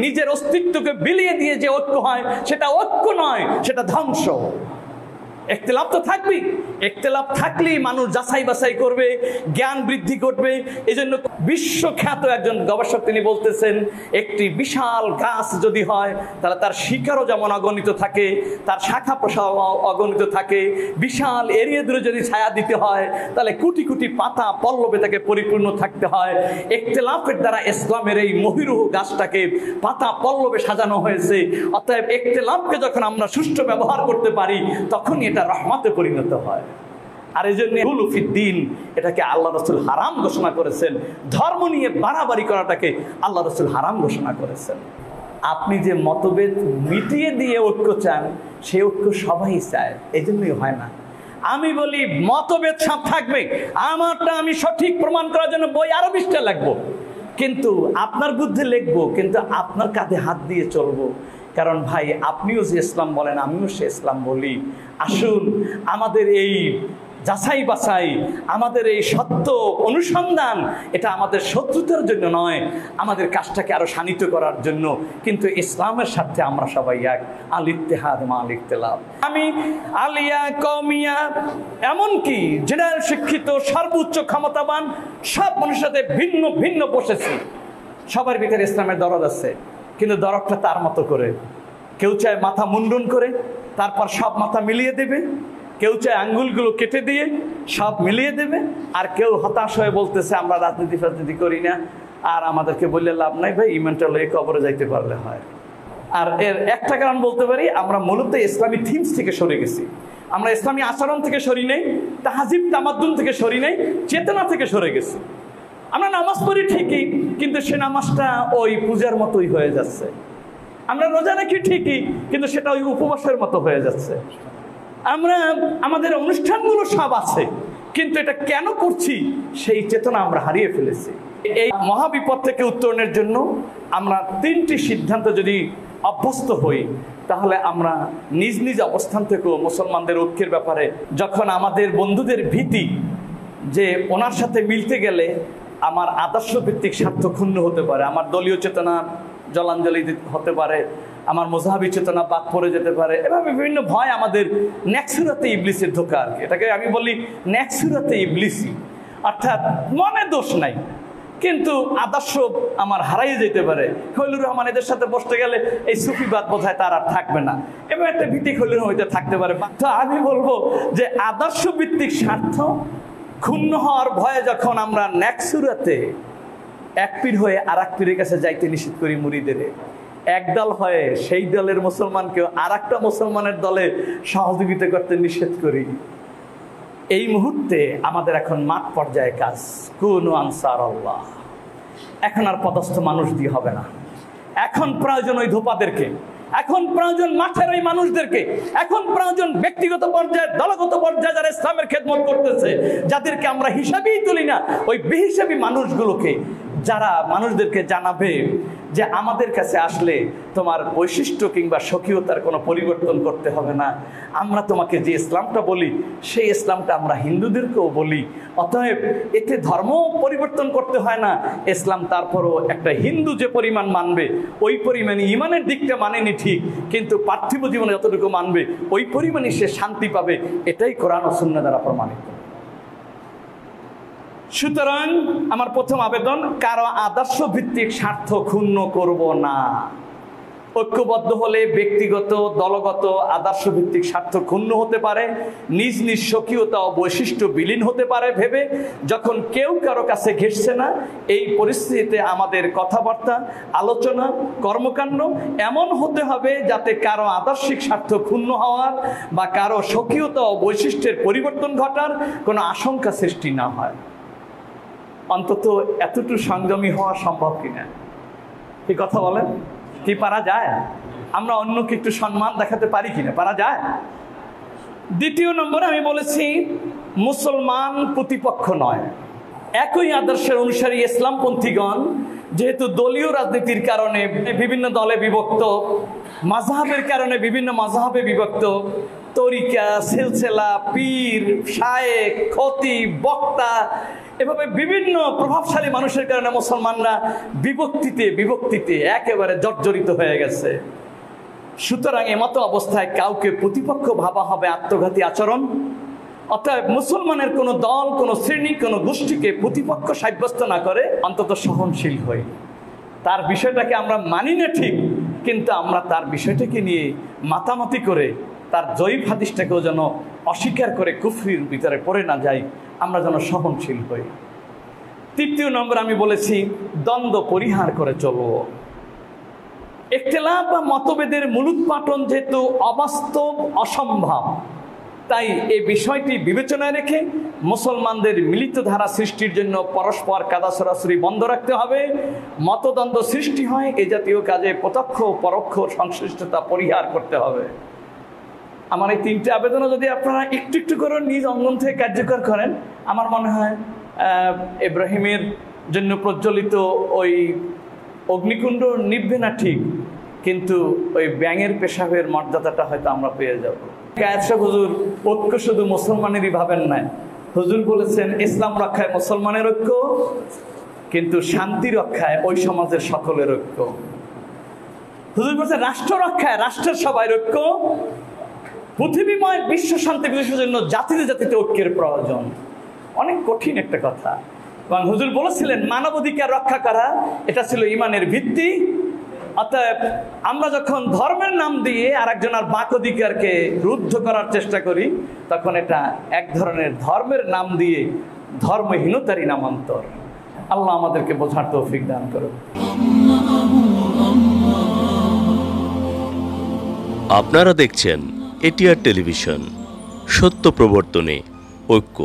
নিজের অস্তিত্বকে বিলিয়ে দিয়ে যে ঐক্য হয় সেটা ঐক্য নয়, সেটা ধ্বংস। ইখতিলাফ তো থাকবেই, ইখতিলাফ থাকলেই মানুষ যাচাই বাছাই করবে, জ্ঞান বৃদ্ধি করবে। এই জন্য বিশ্বখ্যাত একজন গবেষক তিনি বলতেছেন, একটি বিশাল গাছ যদি হয় তাহলে তার শিকড়ও যেমন অগণিত থাকে, তার শাখা প্রশাখা অগণিত থাকে। বিশাল এরিয়া ধরে যদি ছায়া দিতে হয় তাহলে কোটি কোটি পাতা পল্লবে তাকে পরিপূর্ণ থাকতে হয়। ইখতিলাফের দ্বারা ইসলামের এই মহিরুহ গাছটাকে পাতা পল্লবে সাজানো হয়েছে। অতএব ইখতিলাফকে যখন আমরা সুষ্ঠু ব্যবহার করতে পারি তখনই এটা রহমতে পরিণত হয়। আর এই জন্য হুলুফিদ্দিন এটাকে আল্লাহ রসুল হারাম ঘোষণা করেছেন। ধর্ম নিয়ে বাড়াবাড়ি করাটাকে আল্লাহ রসুল হারাম ঘোষণা করেছেন। আপনি যে মতভেদ মিটিয়ে দিয়ে ঐক্য চান, সে ঐক্য সবাই চায়, এই জন্যই হয় না। আমি বলি মতভেদ সব থাকবে, আমারটা আমি সঠিক প্রমাণ করার জন্য বই আরো 20টা লিখবো, কিন্তু আপনার বুদ্ধি লিখবো, কিন্তু আপনার কাঁধে হাত দিয়ে চলবো। কারণ ভাই, আপনিও যে ইসলাম বলেন, আমিও সে ইসলাম বলি। আসুন আমাদের এই যাচাই বাছাই, আমাদের এই সত্য অনুসন্ধান, এটা আমাদের শত্রুতার জন্য নয়, আমাদের কাজটাকে আরো শানিত করার জন্য। কিন্তু ইসলামের সাথে আমরা সবাই এক, আল ইত্তেহাদ মা আল ইখতিলাফ। আমি আলিয়া, কওমিয়া, এমনকি জেনারেল শিক্ষিত সর্বোচ্চ ক্ষমতাবান সব মানুষের সাথে ভিন্ন ভিন্ন বসেছি। সবার ভিতরে ইসলামের দরদ আছে, কিন্তু দরদটা তার মতো করে। কেউ চায় মাথা মুন্ডন করে তারপর সব মাথা মিলিয়ে দেবে, কেউ চায় আঙ্গুলগুলো কেটে দিয়ে সব মিলিয়ে দেবে, আর কেউ হতাশ হয়ে বলতেছে আমরা রাজনীতি ফাজনীতি করি না, আর আমাদেরকে বললে লাভ নাই ভাই, ইমানটা লয়ে কবরে যাইতে পারলে হয়। আর এর একটা কারণ বলতে পারি, আমরা মূলত ইসলামী থিমস থেকে সরে গেছি। আমরা ইসলামী আচরণ থেকে সরি নেই, তাহাজিব তামাদ্দুন থেকে সরি নেই, চেতনা থেকে সরে গেছি। আমরা নামাজ পড়ি ঠিকই, কিন্তু সে নামাজটা ওই পূজার মতোই হয়ে যাচ্ছে। আমরা রোজা রাখি ঠিকই, কিন্তু সেটা ওই উপবাসের মতো হয়ে যাচ্ছে। আমরা আমাদের অনুষ্ঠানগুলো সব আছে, কিন্তু এটা কেন করছি সেই চেতনা আমরা হারিয়ে ফেলেছি। এই মহাবিপদ থেকে উত্তরণের জন্য আমরা 3টি সিদ্ধান্ত যদি অভ্যস্ত হই, তাহলে আমরা নিজ নিজ অবস্থান থেকেও মুসলমানদের ঐক্যের ব্যাপারে, যখন আমাদের বন্ধুদের ভীতি যে ওনার সাথে মিলতে গেলে আমার আদর্শ ভিত্তিক স্বার্থ ক্ষুণ্ণ হতে পারে, আমার দলীয় চেতনা জলাঞ্জলি হতে পারে, আমার মযহাবী চেতনা বাদ পড়ে যেতে পারে, এভাবে বিভিন্ন ভয় আমাদের নেক্সুরাতে ইবলিসের ধোঁকা। আর কি এটাকে আমি বলি নেক্সুরাতে ইবলিসি, অর্থাৎ মনে দোষ নাই কিন্তু আদর্শ আমার হারাই যেতে পারে। খলিলুর রহমান এদের সাথে বসতে গেলে এই সুফিবাদ বোধহয় তার আর থাকবে না, এবার একটা ভীতি খলিলুর হইতে থাকতে পারে। তো আমি বলবো যে আদর্শ ভিত্তিক স্বার্থ ক্ষুণ্ণ হওয়ার ভয়ে যখন আমরা নেক্সুরাতে এক পীর হয়ে আর এক পীরের কাছে যাইতে নিষেধ করি, মুরিদের একদল হয়ে সেই দলের মুসলমানকেও আর একটা মুসলমানের দলে সহযোগিতা করতে নিষেধ করি, এই মুহূর্তে আমাদের এখন মাঠ পর্যায়ে কাজ। কুনু আনসার আল্লাহ। এখন আর পদস্থ মানুষ দিয়ে হবে না, এখন প্রয়োজন ওই ধোপাদেরকে, এখন প্রয়োজন মাঠের ওই মানুষদেরকে, এখন প্রয়োজন ব্যক্তিগত পর্যায়ে, দলগত পর্যায়ে যারা ইসলামের খেদমত করতেছে, যাদেরকে আমরা হিসাবেই তুলি না, ওই বেহিসাবি মানুষগুলোকে, যারা মানুষদেরকে জানাবে যে আমাদের কাছে আসলে তোমার বৈশিষ্ট্য কিংবা স্বকীয়তার কোনো পরিবর্তন করতে হবে না, আমরা তোমাকে যে ইসলামটা বলি সেই ইসলামটা আমরা হিন্দুদেরকেও বলি, অতএব এতে ধর্ম পরিবর্তন করতে হয় না। ইসলাম তারপরও একটা হিন্দু যে পরিমাণ মানবে ওই পরিমাণে ইমানের দিকটা মানেনি ঠিক, কিন্তু পার্থিব জীবনে যতটুকু মানবে ওই পরিমাণে সে শান্তি পাবে, এটাই কোরআন ও সুন্নাহ দ্বারা প্রমাণিত। সুতরাং আমার প্রথম আবেদন, কারো আদর্শ ভিত্তিক স্বার্থ ক্ষুণ্ণ করব না। ঐক্যবদ্ধ হলে ব্যক্তিগত দলগত আদর্শ ভিত্তিক স্বার্থ ক্ষুণ্ণ হতে পারে, নিজ নিজ স্বকীয়তা ও বৈশিষ্ট্য বিলীন হতে পারে ভেবে যখন কেউ কারো কাছে ঘেঁষছে না, এই পরিস্থিতিতে আমাদের কথাবার্তা, আলোচনা, কর্মকাণ্ড এমন হতে হবে যাতে কারো আদর্শিক স্বার্থ ক্ষুণ্ণ হওয়ার বা কারো স্বকীয়তা ও বৈশিষ্ট্যের পরিবর্তন ঘটার কোনো আশঙ্কা সৃষ্টি না হয়। অন্তত এতটুকু সংযমী হওয়া সম্ভব কিনা, কি কথা বলেন? কি পারা যায়? আমরা অন্যকে একটু সম্মান দেখাতে পারি কিনা, পারা যায়? দ্বিতীয় নম্বরে আমি বলেছি মুসলমান প্রতিপক্ষ নয়। একই আদর্শের অনুসারী ইসলামপন্থীগণ যেহেতু দলীয় রাজনীতির কারণে বিভিন্ন দলে বিভক্ত, মাযহাবের কারণে বিভিন্ন মাযহাবে বিভক্ত, তরিকা, সিলসিলা, পীর, শায়েখ, খতিব, বক্তা এভাবে বিভিন্ন প্রভাবশালী মানুষের কারণে মুসলমানরা বিভক্তিতে একেবারে জর্জরিত হয়ে গেছে। সুতরাং এমতো অবস্থায় কাউকে প্রতিপক্ষ ভাবা হবে আত্মঘাতী আচরণ। অতএব মুসলমানের কোনো দল, কোনো শ্রেণী, কোনো গোষ্ঠীকে প্রতিপক্ষ সাব্যস্ত না করে অন্তত সহনশীল হই। তার বিষয়টাকে আমরা মানি না ঠিক, কিন্তু আমরা তার বিষয়টাকে নিয়ে মাতামাতি করে তার জয়ীফ হাদিসটাকেও যেন অস্বীকার করে কুফরির ভিতরে পড়ে না যাই, আমরা যেন সহনশীল হই। তৃতীয় নম্বর আমি বলেছি দ্বন্দ্ব পরিহার করে চলব। ইখতিলাফ বা মতভেদের মূলোৎপাটন যেহেতু অবাস্তব, অসম্ভব, তাই এই বিষয়টি বিবেচনায় রেখে মুসলমানদের মিলিত ধারা সৃষ্টির জন্য পরস্পর কাদা সরাসরি বন্ধ রাখতে হবে। মতদ্বন্দ্ব সৃষ্টি হয় এই জাতীয় কাজে প্রত্যক্ষ পরোক্ষ সংশ্লিষ্টতা পরিহার করতে হবে। আমার এই তিনটে আবেদনও যদি আপনারা একটু একটু করে নিজ অঙ্গন থেকে কার্যকর করেন, আমার মনে হয় ইব্রাহিমের জন্য প্রজ্বলিত ওই অগ্নিকুণ্ড নিভবে না ঠিক, কিন্তু ওই ব্যাঙের পেশাবের মর্যাদাটা হয়তো আমরা পেয়ে যাব। হুজুর ঐক্য শুধু মুসলমানেরই ভাবেন নাই, হুজুর বলেছেন ইসলাম রক্ষায় মুসলমানের ঐক্য, কিন্তু শান্তি রক্ষায় ওই সমাজের সকলের ঐক্য। হুজুর বলেছেন রাষ্ট্র রক্ষায় রাষ্ট্রের সবাই ঐক্য, পৃথিবীময় বিশ্ব শান্তি বিকাশের জন্য জাতিতে জাতিতে ঐক্যের প্রয়োজন। অনেক কঠিন একটা কথা, এবং হুজুর বলেছিলেন মানবাধিকার রক্ষা করা এটা ছিল ইমানের ভিত্তি। অতএব আমরা যখন ধর্মের নাম দিয়ে আরেকজনের বাক অধিকারকে রুদ্ধ করার চেষ্টা করি, তখন এটা এক ধরনের ধর্মের নাম দিয়ে ধর্মহীনতারই নামান্তর। আল্লাহ আমাদেরকে বোঝার তৌফিক দান করুন। আপনারা দেখছেন এটিআর টেলিভিশন, সত্য প্রবর্তনে ঐক্য।